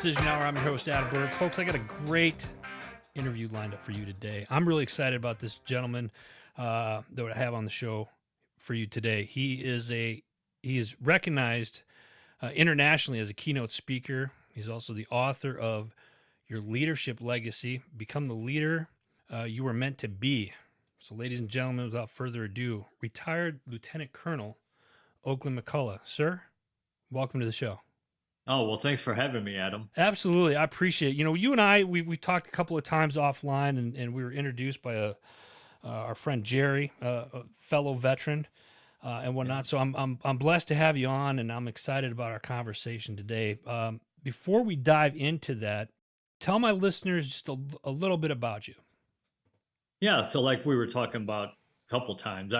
Decision Hour. I'm your host, Adam Berg. Folks, I got a great interview lined up for you today. I'm really excited about this gentleman that I have on the show for you today. He is recognized internationally as a keynote speaker. He's also the author of Your Leadership Legacy, Become the Leader You Were Meant to Be. So, ladies and gentlemen, without further ado, retired Lieutenant Colonel Oak McCulloch. Sir, welcome to the show. Oh, well, thanks for having me, Adam. Absolutely. I appreciate it. You know, you and I, we talked a couple of times offline, and we were introduced by our friend Jerry, a fellow veteran, and whatnot. So I'm blessed to have you on, and I'm excited about our conversation today. Before we dive into that, tell my listeners just a little bit about you. Yeah, so like we were talking about a couple times,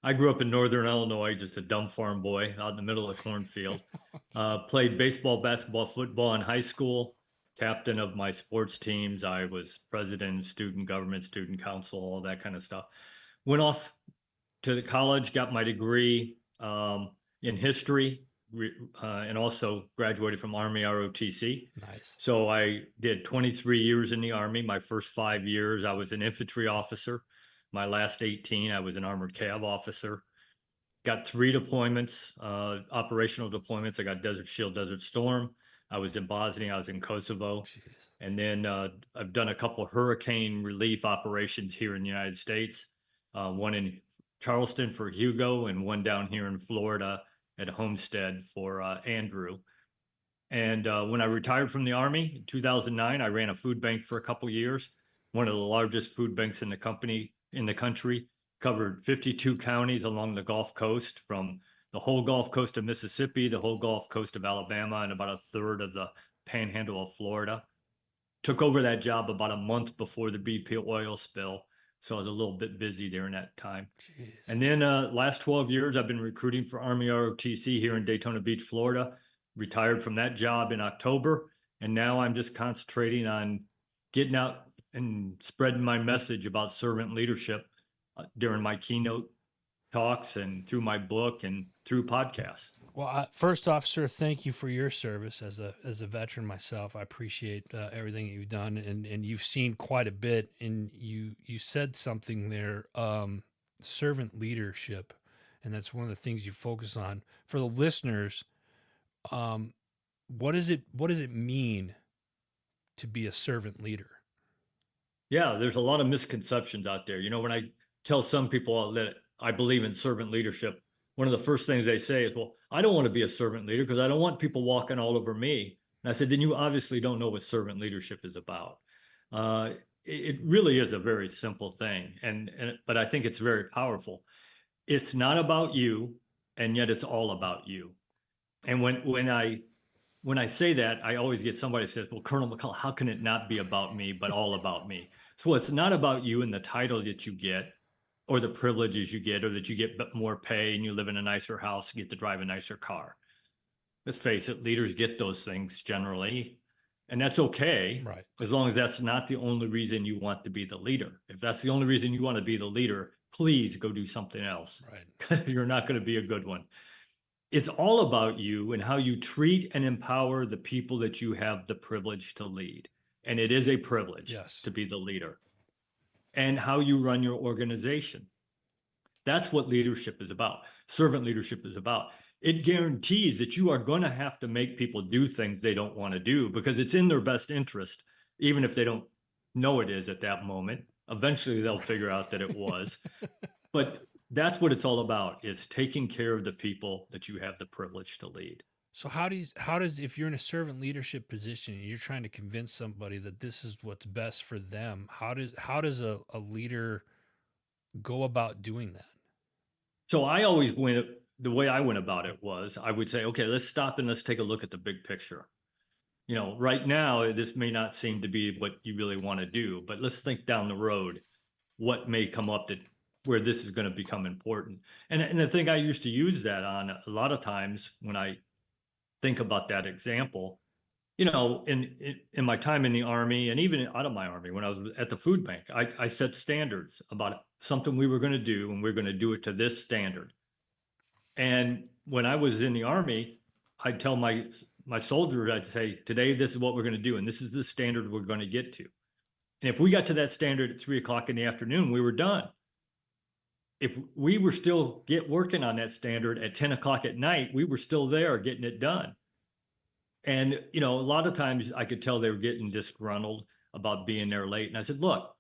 I grew up in Northern Illinois, just a dumb farm boy out in the middle of the cornfield. Played baseball, basketball, football in high school, captain of my sports teams. I was president, student government, student council, all that kind of stuff. Went off to the college, got my degree in history, and also graduated from Army ROTC. Nice. So I did 23 years in the Army. My first 5 years, I was an infantry officer. My last 18, I was an armored cav officer. Got 3 deployments, operational deployments. I got Desert Shield, Desert Storm. I was in Bosnia. I was in Kosovo. Jeez. And then I've done a couple of hurricane relief operations here in the United States. One in Charleston for Hugo and one down here in Florida at Homestead for Andrew. And when I retired from the Army in 2009, I ran a food bank for a couple of years. One of the largest food banks in the country, covered 52 counties along the Gulf Coast, from the whole Gulf Coast of Mississippi, the whole Gulf Coast of Alabama, and about a third of the panhandle of Florida. Took over that job about a month before the BP oil spill, so I was a little bit busy during that time. Jeez. And then last 12 years, I've been recruiting for Army ROTC here in Daytona Beach, Florida. Retired from that job in October, and now I'm just concentrating on getting out and spreading my message about servant leadership during my keynote talks and through my book and through podcasts. Well, first off, sir, thank you for your service as a veteran myself. I appreciate everything that you've done, and you've seen quite a bit. And you said something there, servant leadership, and that's one of the things you focus on. For the listeners, what does it mean to be a servant leader? Yeah, there's a lot of misconceptions out there. You know, when I tell some people that I believe in servant leadership, one of the first things they say is, well, I don't want to be a servant leader because I don't want people walking all over me. And I said, then you obviously don't know what servant leadership is about. It really is a very simple thing. But I think it's very powerful. It's not about you, and yet it's all about you. And when I say that, I always get somebody who says, well, Colonel McCulloch, how can it not be about me, but all about me? So it's not about you and the title that you get or the privileges you get, or that you get more pay and you live in a nicer house, get to drive a nicer car. Let's face it, leaders get those things generally, and that's okay, Right? As long as that's not the only reason you want to be the leader. If that's the only reason you want to be the leader, please go do something else. Right. You're not going to be a good one. It's all about you and how you treat and empower the people that you have the privilege to lead. And it is a privilege, Yes, to be the leader. And how you run your organization. That's what leadership is about. Servant leadership is about. It guarantees that you are going to have to make people do things they don't want to do because it's in their best interest, even if they don't know it is at that moment. Eventually, they'll figure out that it was. But that's what it's all about, is taking care of the people that you have the privilege to lead. So how does if you're in a servant leadership position and you're trying to convince somebody that this is what's best for them, how does a leader go about doing that? So the way I went about it was, I would say, okay, let's stop and let's take a look at the big picture. You know, right now, this may not seem to be what you really want to do, but let's think down the road, what may come up where this is going to become important. And the thing I used to use that on a lot of times when I think about that example, you know, in my time in the Army and even out of my Army, when I was at the food bank, I set standards about something we were going to do, and we're going to do it to this standard. And when I was in the Army, I'd tell my my soldiers, I'd say, today, this is what we're going to do. And this is the standard we're going to get to. And if we got to that standard at 3 o'clock in the afternoon, we were done. If we were still working on that standard at 10 o'clock at night, we were still there getting it done. And, a lot of times I could tell they were getting disgruntled about being there late. And I said, look,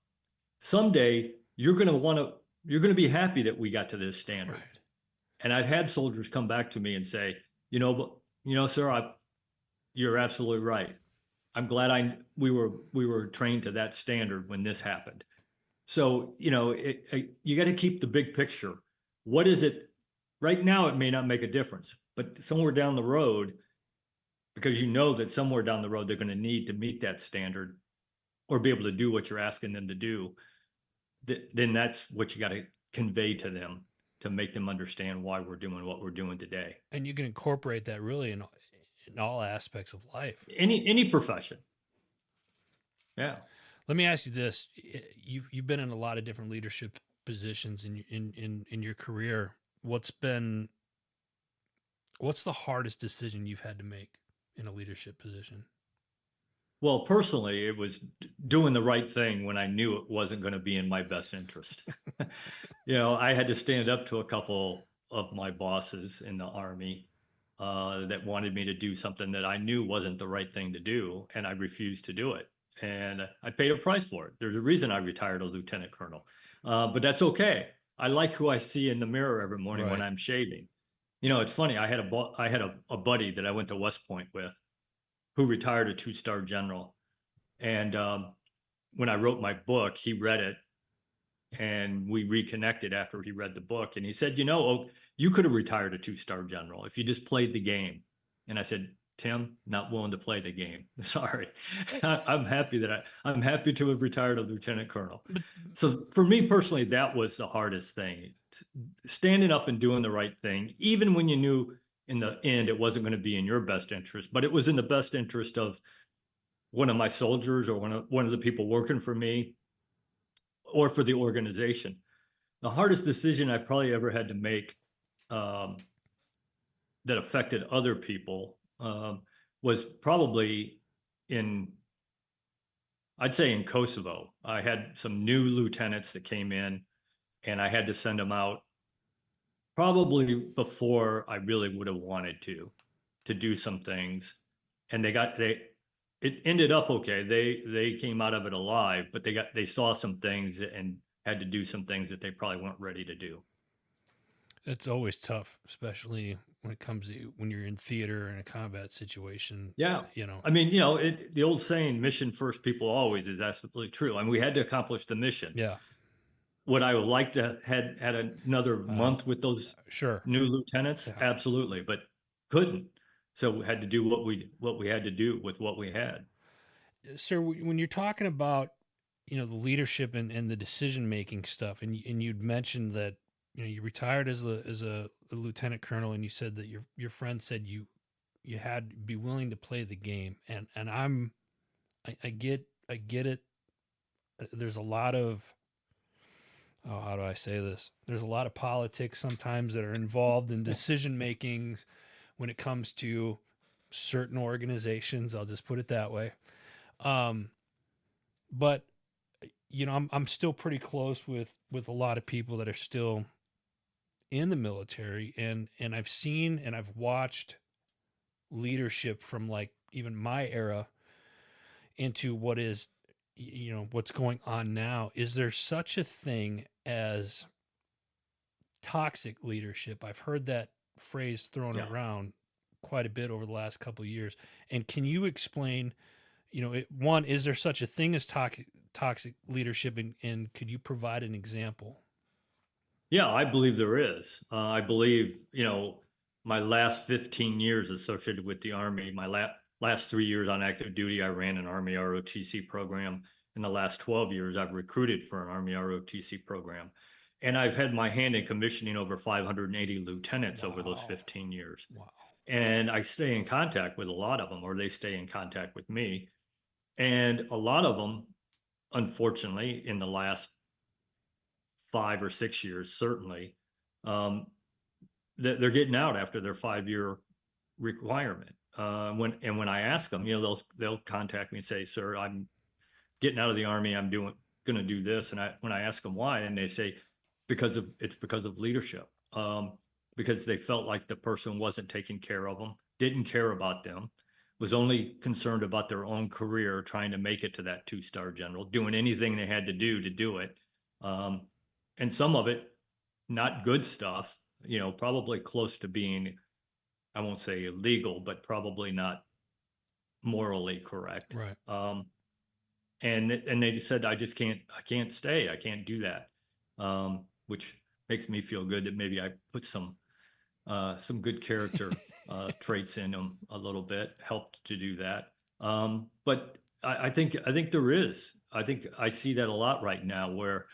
someday you're going to be happy that we got to this standard. Right. And I've had soldiers come back to me and say, sir, you're absolutely right. I'm glad we were trained to that standard when this happened. So, you got to keep the big picture. What is it right now? It may not make a difference, but somewhere down the road, because that somewhere down the road, they're going to need to meet that standard or be able to do what you're asking them to do. Then that's what you got to convey to them to make them understand why we're doing what we're doing today. And you can incorporate that really in all aspects of life. Any profession. Yeah. Let me ask you this: you've been in a lot of different leadership positions in your career. What's the hardest decision you've had to make in a leadership position? Well, personally, it was doing the right thing when I knew it wasn't going to be in my best interest. I had to stand up to a couple of my bosses in the Army that wanted me to do something that I knew wasn't the right thing to do, and I refused to do it. And I paid a price for it. There's a reason I retired a lieutenant colonel, but that's okay. I like who I see in the mirror every morning when I'm shaving. It's funny. I had a buddy that I went to West Point with, who retired a 2-star general, and when I wrote my book, he read it, and we reconnected after he read the book, and he said, Oak, you could have retired a 2-star general if you just played the game. And I said, Tim, not willing to play the game. Sorry. I'm happy to have retired a lieutenant colonel. So for me personally, that was the hardest thing. Standing up and doing the right thing, even when you knew in the end it wasn't going to be in your best interest, but it was in the best interest of one of my soldiers or one of the people working for me or for the organization. The hardest decision I probably ever had to make that affected other people was probably I'd say in Kosovo. I had some new lieutenants that came in, and I had to send them out probably before I really would have wanted to do some things. And it ended up okay. They came out of it alive, but they saw some things and had to do some things that they probably weren't ready to do. It's always tough, especially when it comes to when you're in theater in a combat situation. Yeah. I mean, the old saying, mission first, people always, is absolutely true. I mean, we had to accomplish the mission. Yeah. Would I would like to had another month with those new lieutenants? Yeah. Absolutely. But couldn't. So we had to do what we had to do with what we had. Sir, when you're talking about, the leadership and the decision-making stuff, and you'd mentioned that, you retired as a lieutenant colonel, and you said that your friend said you had to be willing to play the game, and I get it. There's a lot of, how do I say this? There's a lot of politics sometimes that are involved in decision making when it comes to certain organizations. I'll just put it that way. But I'm still pretty close with a lot of people that are still in the military, and I've seen and I've watched leadership from like even my era into what is, what's going on now. Is there such a thing as toxic leadership? I've heard that phrase thrown around quite a bit over the last couple of years. And can you explain, one, is there such a thing as toxic leadership, and could you provide an example? Yeah, I believe there is. I believe, my last 15 years associated with the Army, my last 3 years on active duty, I ran an Army ROTC program. In the last 12 years, I've recruited for an Army ROTC program. And I've had my hand in commissioning over 580 lieutenants over those 15 years. Wow. And I stay in contact with a lot of them, or they stay in contact with me. And a lot of them, unfortunately, in the last 5 or 6 years, certainly, they're getting out after their 5-year requirement. When I ask them, they'll contact me and say, "Sir, I'm getting out of the Army. I'm going to do this." And when I ask them why, and they say, it's because of leadership. Because they felt like the person wasn't taking care of them, didn't care about them, was only concerned about their own career, trying to make it to that 2-star general, doing anything they had to do it. And some of it, not good stuff, probably close to being, I won't say illegal, but probably not morally correct. Right. And they said, I can't stay. I can't do that. Which makes me feel good that maybe I put some good character traits in them a little bit, helped to do that. But I think there is. I think I see that a lot right now, where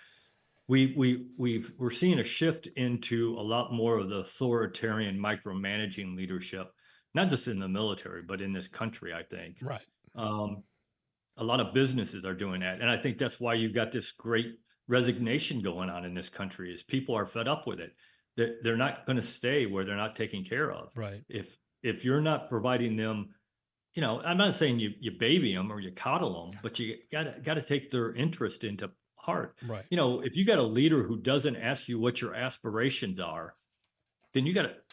we're seeing a shift into a lot more of the authoritarian micromanaging leadership, not just in the military, but in this country, I think. Right. A lot of businesses are doing that. And I think that's why you've got this great resignation going on in this country, is people are fed up with it. They're not going to stay where they're not taken care of. Right. If you're not providing them, I'm not saying you baby them or you coddle them, but you got to take their interest into heart. Right. If you got a leader who doesn't ask you what your aspirations are, then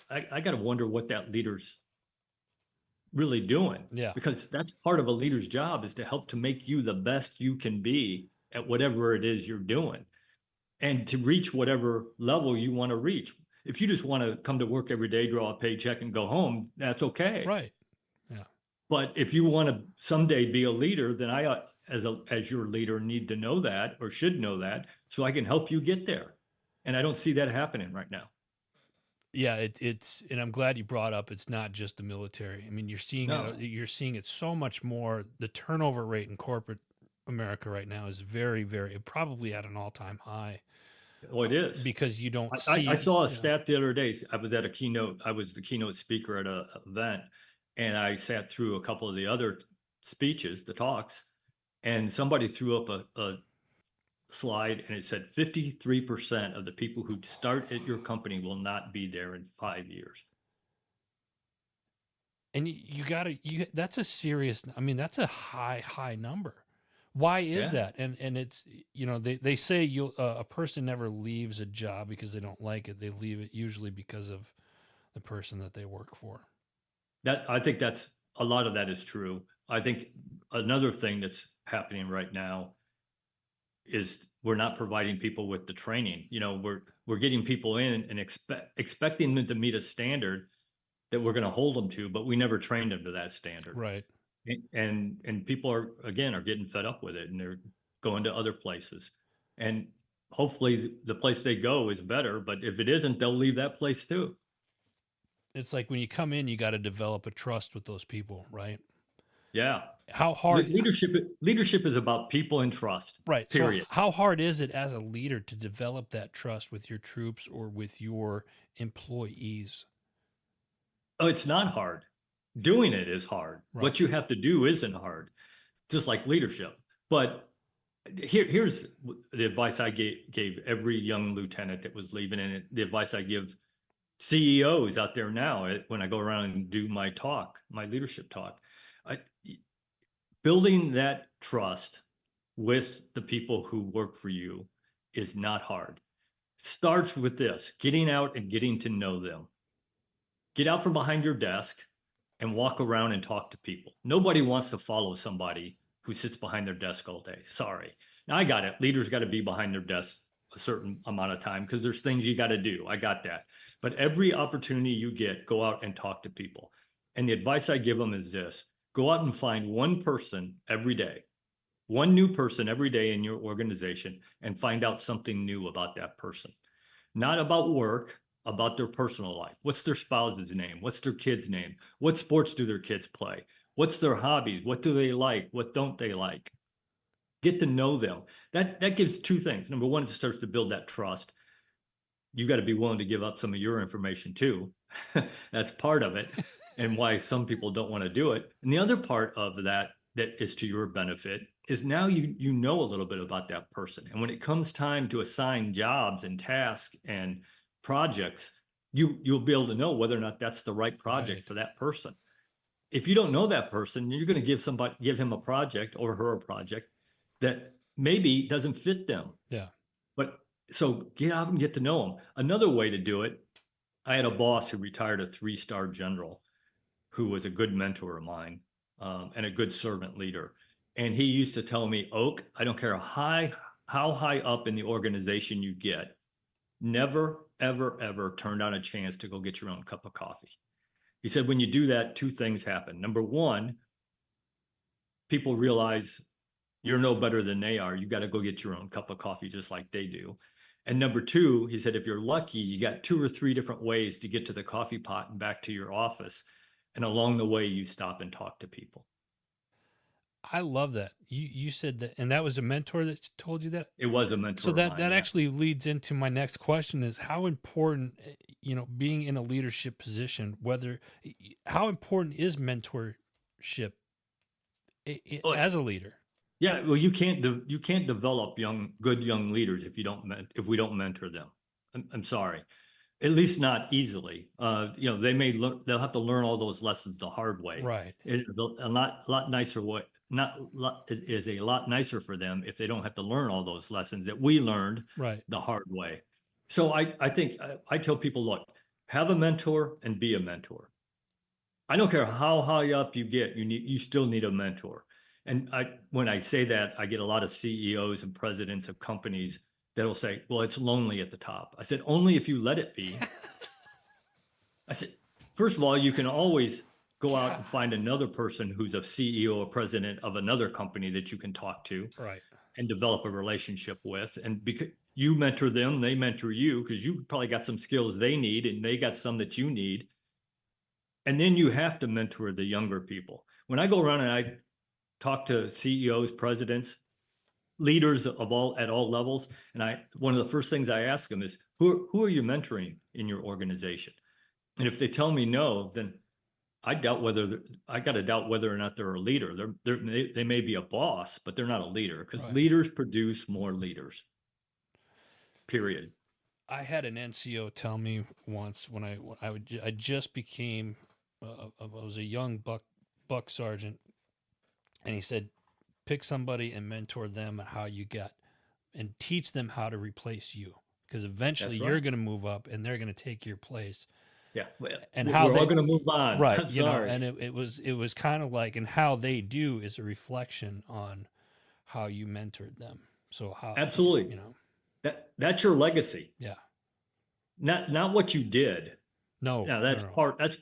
I got to wonder what that leader's really doing. Yeah. Because that's part of a leader's job, is to help to make you the best you can be at whatever it is you're doing, and to reach whatever level you want to reach. If you just want to come to work every day, draw a paycheck, and go home, that's okay. Right. Yeah. But if you want to someday be a leader, then I, as your leader, need to know that, or should know that, so I can help you get there. And I don't see that happening right now. Yeah, it's and I'm glad you brought up, it's not just the military. I mean, you're seeing you're seeing it so much more. The turnover rate in corporate America right now is very, very, probably at an all-time high. Oh, it is. Because you don't I saw a stat the other day. I was the keynote speaker at an event, and I sat through a couple of the other speeches, the talks, and somebody threw up a slide, and it said 53% of the people who start at your company will not be there in 5 years. And that's a serious, I mean, that's a high number. Why is that? And it's, they say a person never leaves a job because they don't like it. They leave it usually because of the person that they work for. I think that's a lot of that is true. I think another thing that's happening right now is we're not providing people with the training. We're getting people in and expecting them to meet a standard that we're going to hold them to, but we never trained them to that standard. Right. And people are getting fed up with it, and they're going to other places. And hopefully the place they go is better, but if it isn't, they'll leave that place too. It's like when you come in, you got to develop a trust with those people, right? Yeah. How hard leadership is about people and trust. Right. Period. So how hard is it as a leader to develop that trust with your troops or with your employees? Oh, it's not hard. Doing it is hard. Right. What you have to do isn't hard, just like leadership. But here's the advice I gave every young lieutenant that was leaving, and the advice I give CEOs out there now when I go around and do my leadership talk. Building that trust with the people who work for you is not hard. Starts with this: getting out and getting to know them. Get out from behind your desk and walk around and talk to people. Nobody wants to follow somebody who sits behind their desk all day. Sorry. Now, I got it. Leaders got to be behind their desk a certain amount of time because there's things you got to do. I got that. But every opportunity you get, go out and talk to people. And the advice I give them is this: go out and find one person every day, one new person every day in your organization, and find out something new about that person. Not about work, about their personal life. What's their spouse's name? What's their kid's name? What sports do their kids play? What's their hobbies? What do they like? What don't they like? Get to know them. That gives two things. Number one, it starts to build that trust. You got to be willing to give up some of your information too. That's part of it, and why some people don't want to do it. And the other part of that is to your benefit is now you know a little bit about that person. And when it comes time to assign jobs and tasks and projects, you'll be able to know whether or not that's the right project Right. for that person. If you don't know that person, you're going to give him a project or her a project that maybe doesn't fit them. Yeah. But so get out and get to know them. Another way to do it, I had a boss who retired, a 3-star general, who was a good mentor of mine, and a good servant leader. And he used to tell me, Oak, I don't care how high up in the organization you get, never, ever, ever turn down a chance to go get your own cup of coffee. He said, when you do that, 2 things happen. Number one, people realize you're no better than they are. You got to go get your own cup of coffee just like they do. And number 2, he said, if you're lucky, you got 2 or 3 different ways to get to the coffee pot and back to your office. And along the way, you stop and talk to people. I love that. You said that, and that was a mentor that told you that? It was a mentor So of that mine, that yeah. actually leads into my next question: is how important, being in a leadership position, how important is mentorship Oh, as a leader? yeah, well, you can't develop good young leaders if we don't mentor them. I'm sorry, at least not easily. They'll have to learn all those lessons the hard way. Right. It is a lot nicer way. It is a lot nicer for them if they don't have to learn all those lessons that we learned Right. the hard way. So I think I tell people, look, have a mentor and be a mentor. I don't care how high up you get, you still need a mentor. And when I say that, I get a lot of CEOs and presidents of companies that'll say, well, it's lonely at the top. I said, only if you let it be. I said, first of all, you can always go out and find another person who's a CEO or president of another company that you can talk to Right. and develop a relationship with. And because you mentor them, they mentor you, because you probably got some skills they need and they got some that you need. And then you have to mentor the younger people. When I go around and I talk to CEOs, presidents, leaders at all levels, and one of the first things I ask them is, who are you mentoring in your organization? And if they tell me no, then I got to doubt whether or not they're a leader. They may be a boss, but they're not a leader, because Right. leaders produce more leaders. Period. I had an NCO tell me once when I just became I was a young buck sergeant, and he said, pick somebody and mentor them on how you get, and teach them how to replace you, because eventually That's you're right. going to move up and they're going to take your place. Yeah. And We're how all they going to move on. right, I'm sorry. and it was kind of like, and how they do is a reflection on how you mentored them. So how Absolutely. That's your legacy. yeah. Not what you did. No, Now no, that's no.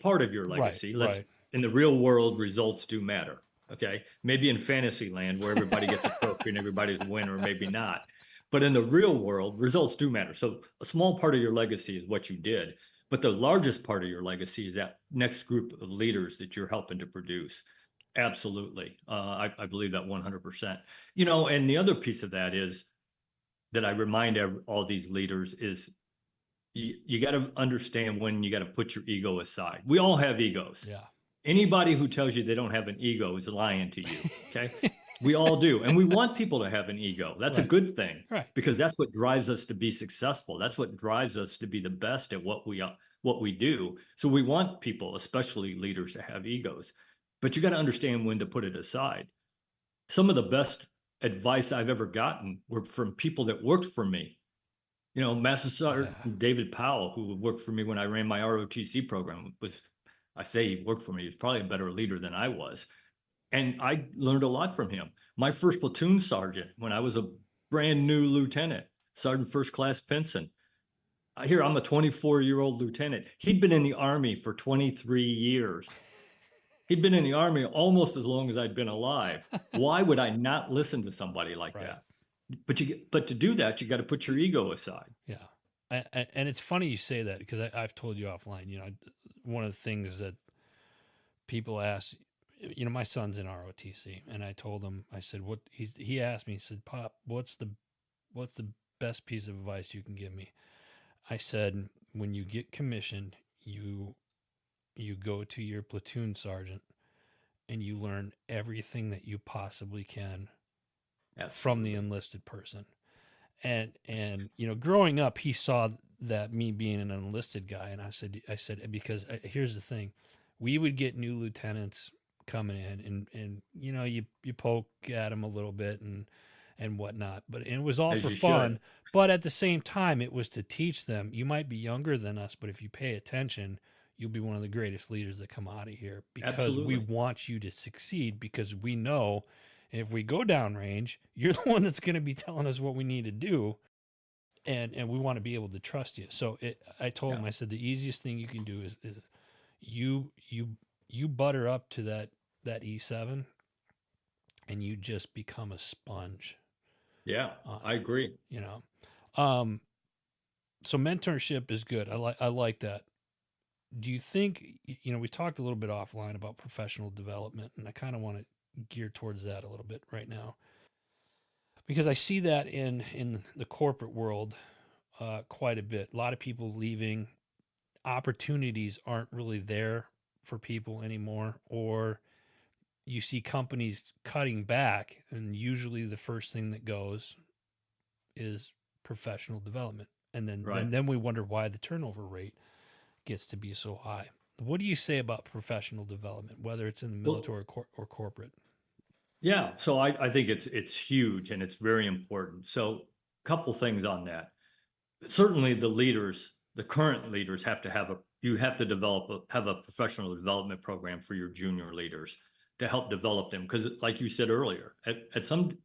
part of your Right, legacy. right. In the real world, results do matter. Okay. Maybe in fantasy land where everybody gets a trophy and everybody's a winner, maybe not. But in the real world, results do matter. So a small part of your legacy is what you did, but the largest part of your legacy is that next group of leaders that you're helping to produce. Absolutely. I believe that 100%. And the other piece of that is that I remind all these leaders is you got to understand when you got to put your ego aside. We all have egos. Yeah. Anybody who tells you they don't have an ego is lying to you. Okay. We all do. And we want people to have an ego. That's a Right. good thing, Right. because that's what drives us to be successful. That's what drives us to be the best at what we do. So we want people, especially leaders, to have egos, but you got to understand when to put it aside. Some of the best advice I've ever gotten were from people that worked for me. Master Sergeant David Powell, who worked for me when I ran my ROTC program, I say he worked for me. He was probably a better leader than I was. And I learned a lot from him. My first platoon sergeant, when I was a brand new lieutenant, Sergeant First Class Pinson. I'm a 24-year-old lieutenant. He'd been in the Army for 23 years. He'd been in the Army almost as long as I'd been alive. Why would I not listen to somebody like Right. that? But to do that, you got to put your ego aside. Yeah. And it's funny you say that, because I've told you offline, one of the things that people ask, my son's in ROTC, and I told him, I said, what he asked me, he said, Pop, what's the best piece of advice you can give me? I said, when you get commissioned, you go to your platoon sergeant and you learn everything that you possibly can from the enlisted person. And growing up, he saw that me being an enlisted guy, and I said because here's the thing, we would get new lieutenants coming in, and you poke at them a little bit and whatnot, but it was all As for you should. fun. But at the same time, it was to teach them. You might be younger than us, but if you pay attention, you'll be one of the greatest leaders that come out of here, because we Absolutely. want you to succeed, because we know if we go downrange, you're the one that's going to be telling us what we need to do, and we want to be able to trust you. So I told Yeah. him, I said, the easiest thing you can do is you butter up to that E7, and you just become a sponge. Yeah. Uh, I agree. you know, um, so mentorship is good. I like that. Do you think, we talked a little bit offline about professional development, and I kind of want to gear towards that a little bit right now, because I see that in the corporate world quite a bit. A lot of people leaving, opportunities aren't really there for people anymore, or you see companies cutting back, and usually the first thing that goes is professional development, and then Right. then, then we wonder why the turnover rate gets to be so high. What do you say about professional development, whether it's in the Well, military or corporate? yeah. So I think it's huge and it's very important. So a couple things on that. Certainly the leaders, the current leaders have to have you have to have a professional development program for your junior leaders to help develop them. Because like you said earlier, at some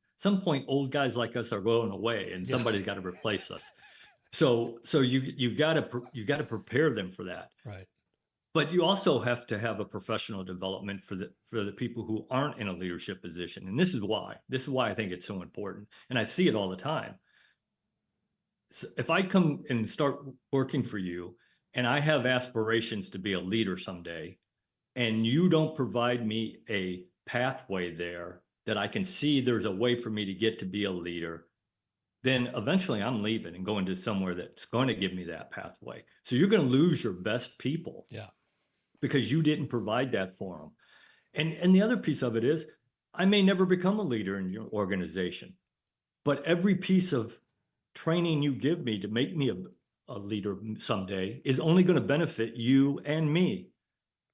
point, old guys like us are going away and Yeah. somebody's got to replace us. So you got to prepare them for that. Right. But you also have to have a professional development for the people who aren't in a leadership position. And this is why I think it's so important. And I see it all the time. So if I come and start working for you and I have aspirations to be a leader someday, and you don't provide me a pathway there that I can see there's a way for me to get to be a leader, then eventually I'm leaving and going to somewhere that's going to give me that pathway. So you're going to lose your best people Yeah. because you didn't provide that for them. And the other piece of it is I may never become a leader in your organization, but every piece of training you give me to make me a leader someday is only going to benefit you and me.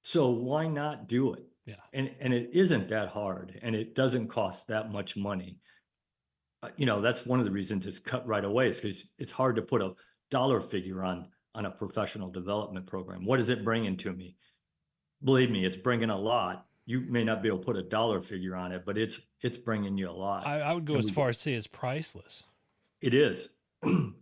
So why not do it? Yeah. And it isn't that hard, and it doesn't cost that much money. That's one of the reasons it's cut right away, is because it's hard to put a dollar figure on a professional development program. What is it bringing to me? Believe me, it's bringing a lot. You may not be able to put a dollar figure on it, but it's bringing you a lot. I would go And as far as say it's priceless. it is.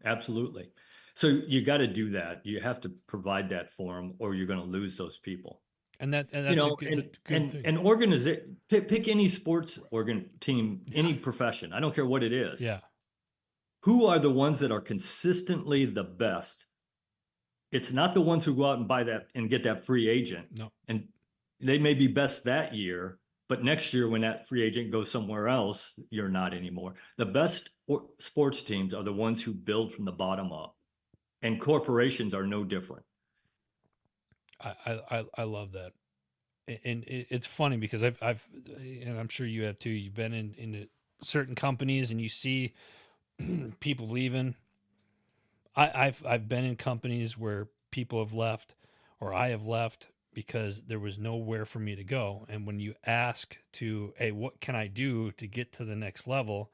Absolutely. So you got to do that. You have to provide that for them, or you're going to lose those people. And You that's a know, good, and good and thing. and pick any sports organ team, any profession. I don't care what it is. Yeah. Who are the ones that are consistently the best? It's not the ones who go out and buy that and get that free agent. No. And they may be best that year, but next year when that free agent goes somewhere else, you're not anymore. The best sports teams are the ones who build from the bottom up, and corporations are no different. I love that. And it's funny because I've and I'm sure you have too. You've been in certain companies, and you see people leaving. I've been in companies where people have left, or I have left, because there was nowhere for me to go. And when you ask hey, what can I do to get to the next level?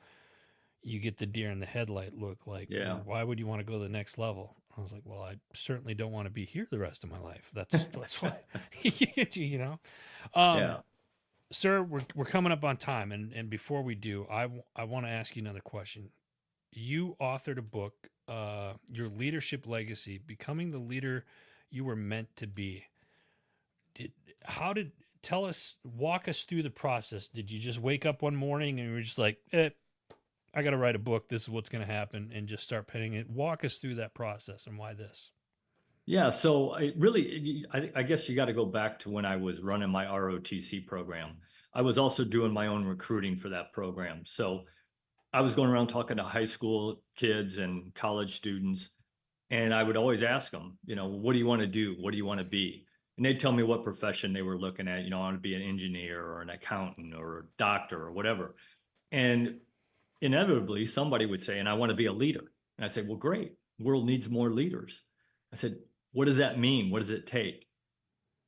You get the deer in the headlight look, like, Yeah. why would you want to go to the next level? I was like, well, I certainly don't want to be here the rest of my life. That's why, you know. Um, Yeah. Sir, we're coming up on time, and before we do, I want to ask you another question. You authored a book, Your Leadership Legacy: Becoming the Leader You Were Meant to Be. Did how did walk us through the process? Did you just wake up one morning and you were just like, I got to write a book. This is what's going to happen, and just start penning it? Walk us through that process and why this. Yeah. So I guess you got to go back to when I was running my ROTC program. I was also doing my own recruiting for that program. So I was going around talking to high school kids and college students, and I would always ask them, what do you want to do? What do you want to be? And they'd tell me what profession they were looking at. I want to be an engineer or an accountant or a doctor or whatever. And inevitably somebody would say, and I want to be a leader. And I'd say, well, great. World needs more leaders. I said, what does that mean? What does it take?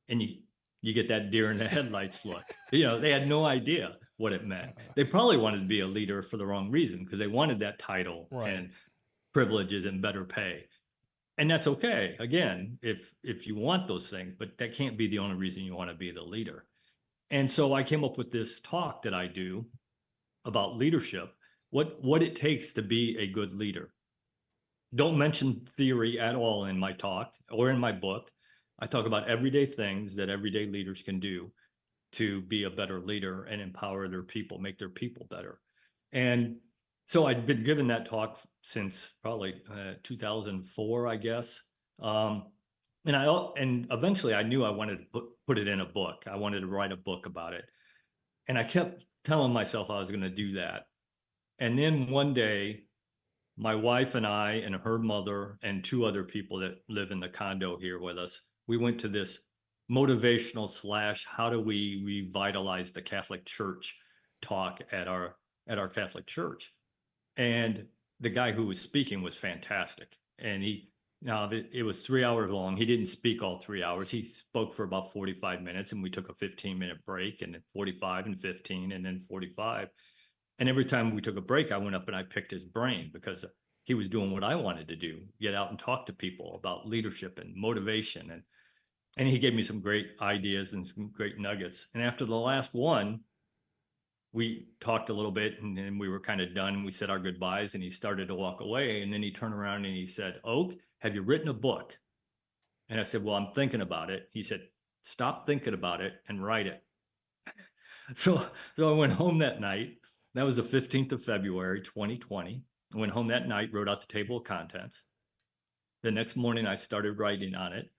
And you get that deer in the headlights look. They had no idea what it meant. They probably wanted to be a leader for the wrong reason, because they wanted that title and privileges and better pay. And that's okay. Again, if you want those things, but that can't be the only reason you want to be the leader. And so I came up with this talk that I do about leadership, what it takes to be a good leader. Don't mention theory at all in my talk or in my book. I talk about everyday things that everyday leaders can do to be a better leader and empower their people, make their people better. And so I'd been given that talk since probably 2004, I guess. And eventually I knew I wanted to put it in a book. I wanted to write a book about it. And I kept telling myself I was going to do that. And then one day, my wife and I and her mother and two other people that live in the condo here with us, we went to this motivational / how do we revitalize the Catholic Church talk at our Catholic church. And the guy who was speaking was fantastic. And it was 3 hours long. He didn't speak all 3 hours. He spoke for about 45 minutes, and we took a 15-minute break, and then 45 and 15 and then 45. And every time we took a break, I went up and I picked his brain, because he was doing what I wanted to do, get out and talk to people about leadership and motivation. And he gave me some great ideas and some great nuggets. And after the last one, we talked a little bit, and then we were kind of done, and we said our goodbyes, and he started to walk away. And then he turned around and he said, Oak, have you written a book? And I said, well, I'm thinking about it. He said, stop thinking about it and write it. So I went home that night. That was the 15th of February, 2020. I went home that night, wrote out the table of contents. The next morning, I started writing on it,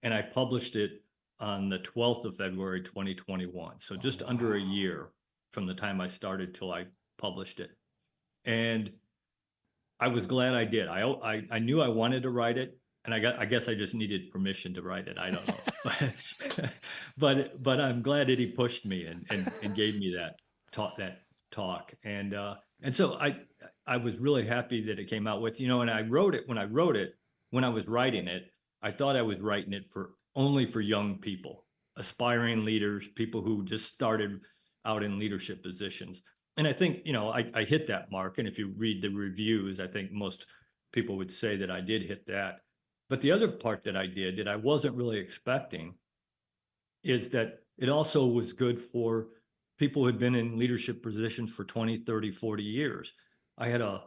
and I published it on the 12th of February, 2021. So just under a year from the time I started till I published it. And I was glad I did. I knew I wanted to write it, and I guess I just needed permission to write it. I don't know. but I'm glad that he pushed me and gave me that talk. And so I was really happy that it came out with, and when I wrote it, when I was writing it, I thought I was writing it only for young people, aspiring leaders, people who just started out in leadership positions. And I think, I hit that mark. And if you read the reviews, I think most people would say that I did hit that. But the other part that I did that I wasn't really expecting is that it also was good for people who had been in leadership positions for 20, 30, 40 years. I had a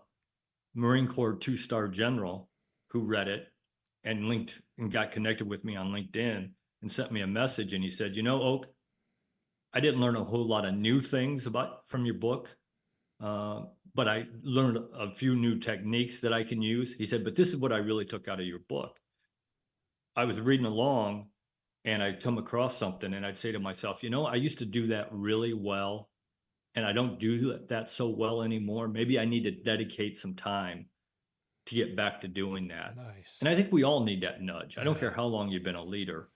Marine Corps 2-star general who read it and linked and got connected with me on LinkedIn and sent me a message. And he said, Oak, I didn't learn a whole lot of new things from your book, but I learned a few new techniques that I can use. He said, but this is what I really took out of your book. I was reading along, and I'd come across something, and I'd say to myself, I used to do that really well, and I don't do that so well anymore. Maybe I need to dedicate some time to get back to doing that. Nice. And I think we all need that nudge. I don't care how long you've been a leader.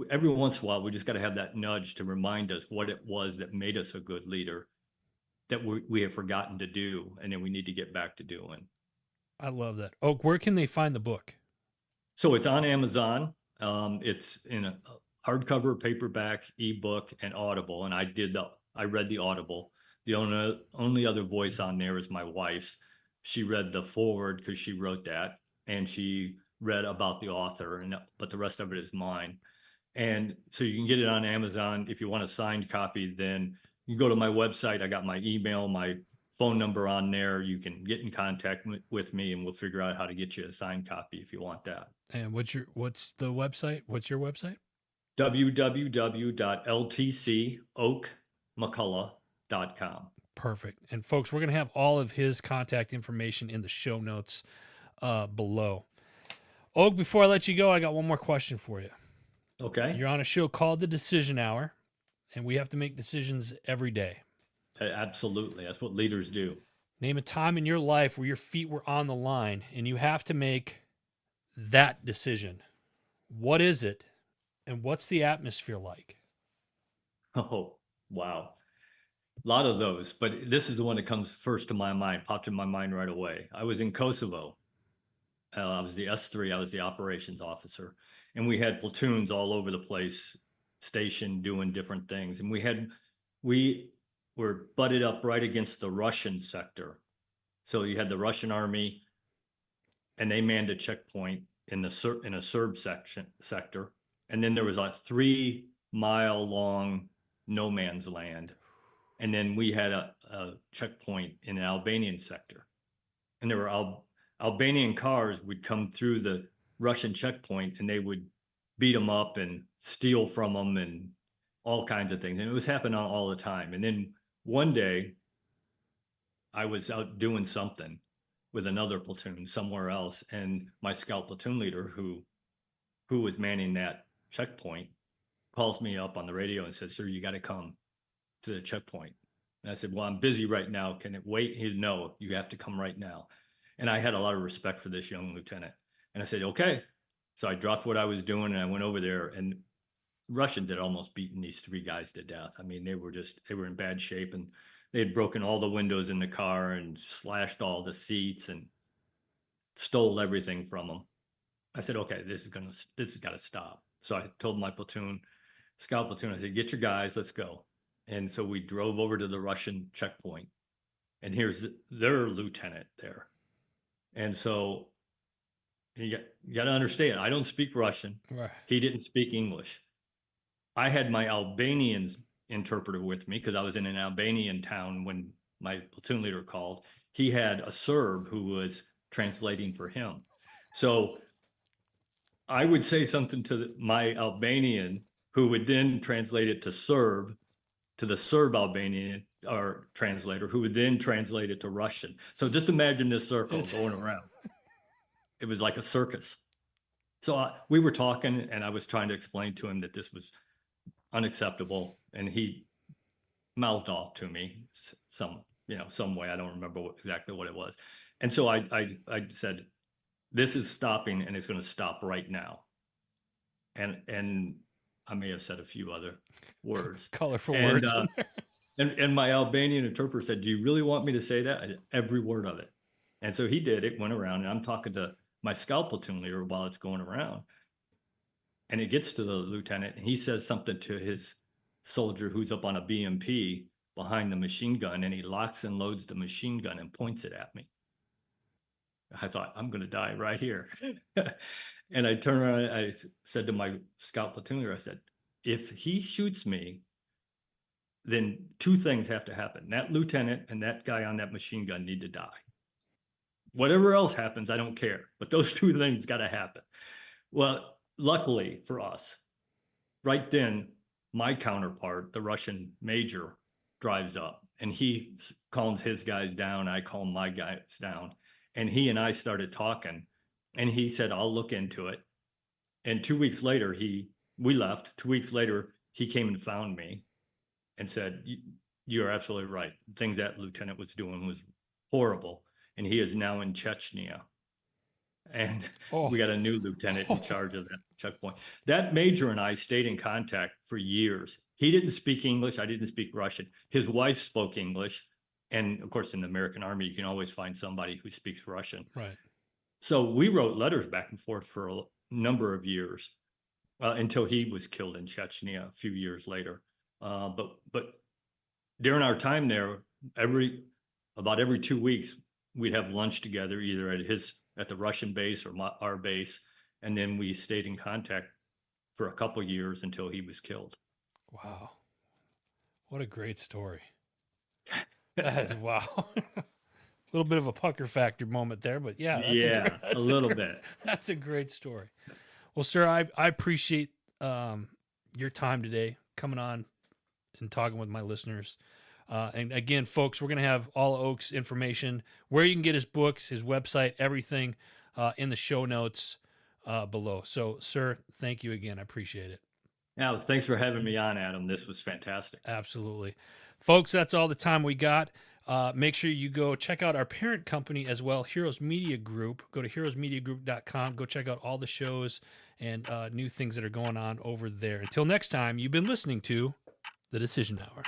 Every once in a while, we just got to have that nudge to remind us what it was that made us a good leader that we have forgotten to do, and then we need to get back to doing. I love that. Oak, where can they find the book? So it's on Amazon. It's in a hardcover, paperback, ebook, and Audible. And I read the Audible. The only other voice on there is my wife's. She read the foreword because she wrote that, and she read about the author, but the rest of it is mine. And so you can get it on Amazon. If you want a signed copy, then you go to my website. I got my email, my phone number on there. You can get in contact with me, and we'll figure out how to get you a signed copy if you want that. And what's the website? What's your website? www.ltcoakmcculloch.com. Perfect. And folks, we're going to have all of his contact information in the show notes below. Oak, before I let you go, I got one more question for you. Okay. You're on a show called The Decision Hour, and we have to make decisions every day. Absolutely. That's what leaders do. Name a time in your life where your feet were on the line and you have to make that decision. What is it, and what's the atmosphere like? Oh, wow. lot of those, but this is the one that comes first to my mind, popped in my mind right away. I was in Kosovo. I was the S3, I was the operations officer, and we had platoons all over the place, stationed doing different things. And we were butted up right against the Russian sector. So you had the Russian army, and they manned a checkpoint in a Serb sector, and then there was a 3 mile long no man's land, and then we had a checkpoint in an Albanian sector, and there were Albanian cars would come through the Russian checkpoint, and they would beat them up and steal from them and all kinds of things, and it was happening all the time. And then one day, I was out doing something with another platoon somewhere else, and my scout platoon leader, who was manning that checkpoint, calls me up on the radio and says, "Sir, you got to come to the checkpoint." And I said, "Well, I'm busy right now. Can it wait?" He said, "No, you have to come right now." And I had a lot of respect for this young lieutenant, and I said, "Okay." So I dropped what I was doing and I went over there, and Russians had almost beaten these 3 guys to death. I mean, they were in bad shape, and they had broken all the windows in the car and slashed all the seats and stole everything from them. I said, "Okay, this has got to stop." So I told my scout platoon, I said, "Get your guys, let's go." And so we drove over to the Russian checkpoint, and here's their lieutenant there. And so you got to understand, I don't speak Russian. Right. He didn't speak English. I had my Albanian interpreter with me because I was in an Albanian town when my platoon leader called. He had a Serb who was translating for him. So I would say something to my Albanian, who would then translate it to Serb, to the Serb Albanian or translator, who would then translate it to Russian. So just imagine this circle going around. It was like a circus. So we were talking, and I was trying to explain to him that this was unacceptable, and he mouthed off to me some way. I don't remember exactly what it was. And so I said, "This is stopping, and it's going to stop right now." And I may have said a few other words. Colorful And words. and my Albanian interpreter said, "Do you really want me to say that?" I said, "Every word of it." And so he did. It went around, and I'm talking to my scout platoon leader while it's going around. And it gets to the lieutenant, and he says something to his soldier who's up on a BMP behind the machine gun, and he locks and loads the machine gun and points it at me. I thought, I'm going to die right here. And I turned around, I said to my scout platoon leader, I said, "If he shoots me, then 2 things have to happen. That lieutenant and that guy on that machine gun need to die. Whatever else happens, I don't care. But those 2 things got to happen." Well, luckily for us, right then, my counterpart, the Russian major, drives up, and he calms his guys down. I calm my guys down, and he and I started talking, and he said, "I'll look into it." And 2 weeks later, we left. 2 weeks later, he came and found me and said, "You're absolutely right. The thing that lieutenant was doing was horrible, and he is now in Chechnya." And we got a new lieutenant in charge of that checkpoint. That major and I stayed in contact for years. He didn't speak English. I didn't speak Russian. His wife spoke English. And of course, in the American Army, you can always find somebody who speaks Russian. Right. So we wrote letters back and forth for a number of years until he was killed in Chechnya a few years later. But during our time there, about every 2 weeks, we'd have lunch together, either at the Russian base or our base, and then we stayed in contact for a couple years until he was killed. Wow, what a great story! That is wow. A little bit of a pucker factor moment there, but yeah, a little bit. That's a great story. Well, sir, I appreciate your time today, coming on and talking with my listeners. And again, folks, we're going to have all Oak's information, where you can get his books, his website, everything in the show notes below. So, sir, thank you again. I appreciate it. Yeah, thanks for having me on, Adam. This was fantastic. Absolutely. Folks, that's all the time we got. Make sure you go check out our parent company as well, Heroes Media Group. Go to heroesmediagroup.com. Go check out all the shows and new things that are going on over there. Until next time, you've been listening to The Decision Hour.